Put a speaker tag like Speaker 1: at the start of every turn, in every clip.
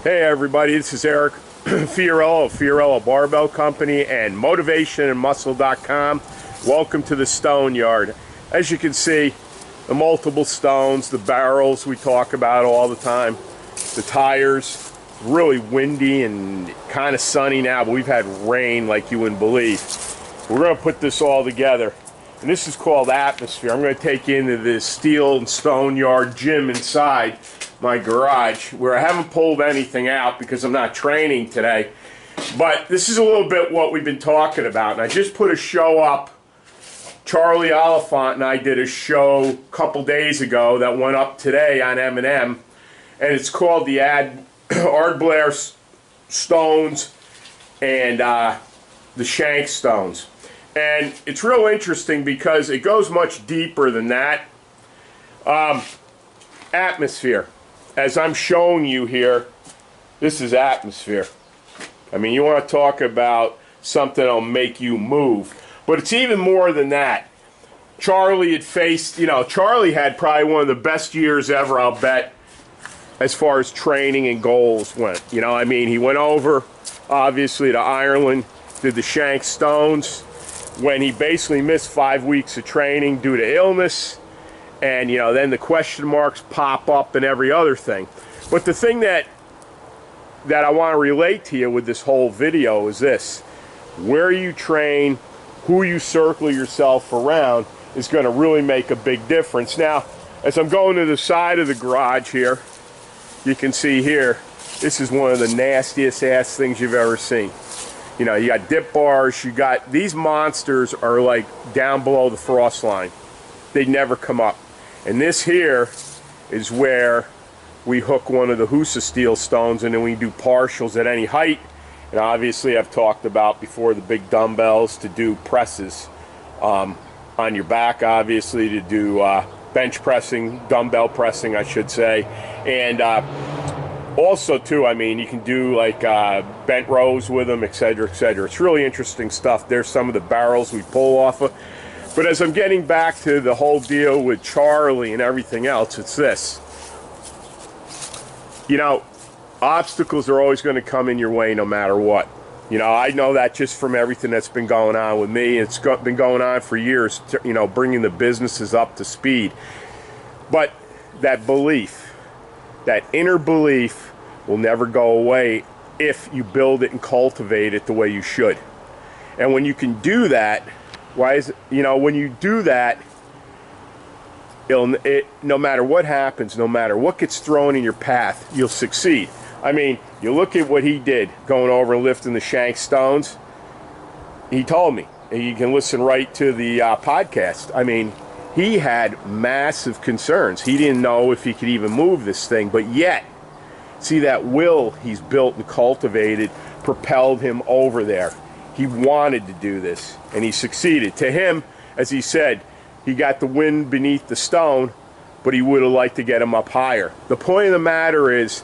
Speaker 1: Hey everybody, this is Eric Fiorillo of Fiorillo Barbell Company and MotivationandMuscle.com. Welcome to the Stone Yard. As you can see, the multiple stones, the barrels we talk about all the time, the tires, really windy and kind of sunny now, but we've had rain like you wouldn't believe. We're going to put this all together, and this is called Atmosphere. I'm going to take you into this steel and stone yard gym inside my garage where I haven't pulled anything out because I'm not training today, but this is a little bit what we've been talking about. And I just put a show up. Charlie Oliphant and I did a show a couple days ago that went up today on M&M, and it's called the Ardblair Stones and the Shank Stones. And it's real interesting because it goes much deeper than that. Atmosphere. As I'm showing you here, this is atmosphere. I mean, you want to talk about something that'll make you move. But it's even more than that. Charlie had faced, Charlie had probably one of the best years ever, I'll bet, as far as training and goals went. I mean, he went over, obviously, to Ireland, did the Shank Stones, when he basically missed 5 weeks of training due to illness. And, then the question marks pop up and every other thing. But the thing that I want to relate to you with this whole video is this. Where you train, who you circle yourself around is going to really make a big difference. Now, as I'm going to the side of the garage here, you can see here, this is one of the nastiest ass things you've ever seen. You got dip bars, you got, these monsters are like down below the frost line. They never come up. And this here is where we hook one of the Husa steel stones, and then we do partials at any height. And obviously I've talked about before the big dumbbells to do presses on your back, obviously to do bench pressing, dumbbell pressing I should say. And also too, I mean, you can do like bent rows with them, etc., etc. It's really interesting stuff. There's some of the barrels we pull off of. But as I'm getting back to the whole deal with Charlie and everything else, it's this. Obstacles are always going to come in your way no matter what. I know that just from everything that's been going on with me. It's been going on for years, bringing the businesses up to speed. But that belief, that inner belief will never go away if you build it and cultivate it the way you should. And when you can do that, when you do that, no matter what happens, no matter what gets thrown in your path, you'll succeed. I mean, you look at what he did, going over and lifting the Shank Stones. He told me, and you can listen right to the podcast. I mean, he had massive concerns. He didn't know if he could even move this thing, but yet, see that will he's built and cultivated propelled him over there. He wanted to do this, and he succeeded. To him, as he said, he got the wind beneath the stone, but he would have liked to get him up higher. The point of the matter is,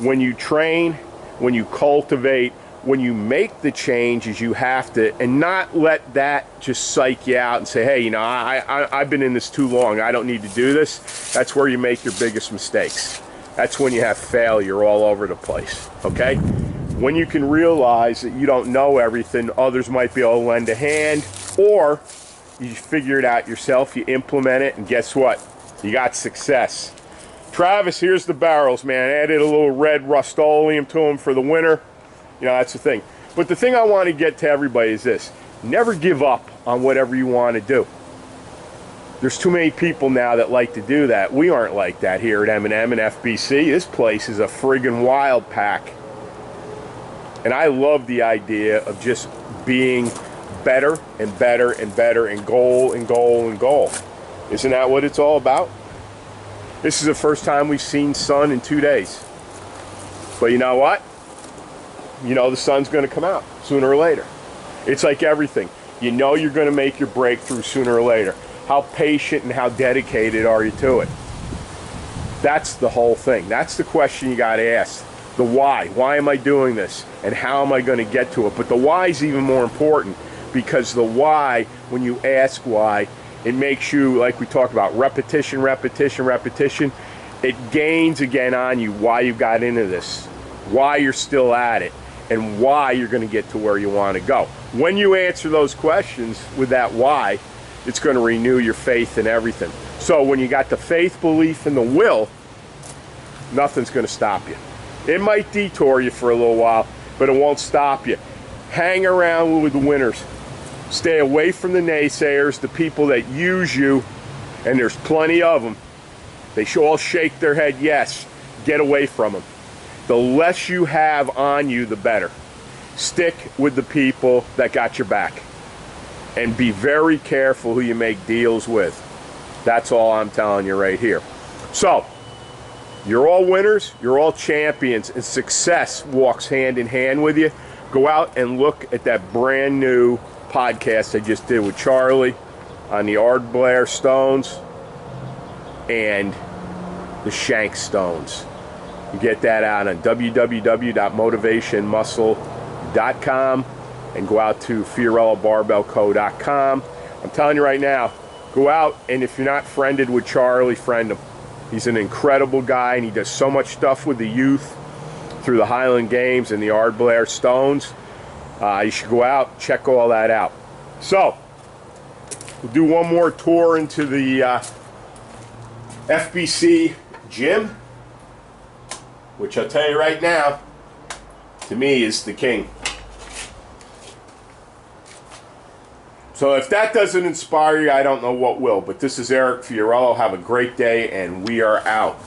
Speaker 1: when you train, when you cultivate, when you make the changes you have to, and not let that just psych you out and say, hey, I've been in this too long, I don't need to do this. That's where you make your biggest mistakes. That's when you have failure all over the place, okay? When you can realize that you don't know everything, others might be able to lend a hand, or you figure it out yourself, you implement it, and guess what? You got success. Travis, here's the barrels, man. I added a little red Rust-Oleum to them for the winter. That's the thing. But the thing I want to get to everybody is this. Never give up on whatever you want to do. There's too many people now that like to do that. We aren't like that here at M&M and FBC. This place is a friggin' wild pack. And I love the idea of just being better and better and better and goal and goal and goal. Isn't that what it's all about? This is the first time we've seen sun in 2 days. But you know what? The sun's going to come out sooner or later. It's like everything. You're going to make your breakthrough sooner or later. How patient and how dedicated are you to it? That's the whole thing. That's the question you got to ask. The why. Why am I doing this? And how am I going to get to it? But the why is even more important, because the why, when you ask why, it makes you, like we talked about, repetition, repetition, repetition. It gains again on you why you got into this. why you're still at it, and why you're going to get to where you want to go. When you answer those questions with that why, it's going to renew your faith in everything. So when you got the faith, belief, and the will, nothing's going to stop you. It might detour you for a little while, but it won't stop you. Hang around with the winners. Stay away from the naysayers, the people that use you, and there's plenty of them. They should all shake their head yes. Get away from them. The less you have on you, the better. Stick with the people that got your back. And be very careful who you make deals with. That's all I'm telling you right here. So, you're all winners, you're all champions, and success walks hand in hand with you. Go out and look at that brand new podcast I just did with Charlie on the Ard Blair Stones and the Shank Stones. You get that out on www.motivationmuscle.com and go out to FiorilloBarbellCo.com. I'm telling you right now, go out, and if you're not friended with Charlie, friend him. He's an incredible guy, and he does so much stuff with the youth through the Highland Games and the Ard Blair Stones. You should go out, check all that out. So, we'll do one more tour into the FBC gym, which I'll tell you right now, to me is the king. So if that doesn't inspire you, I don't know what will. But this is Eric Fiorillo. Have a great day, and we are out.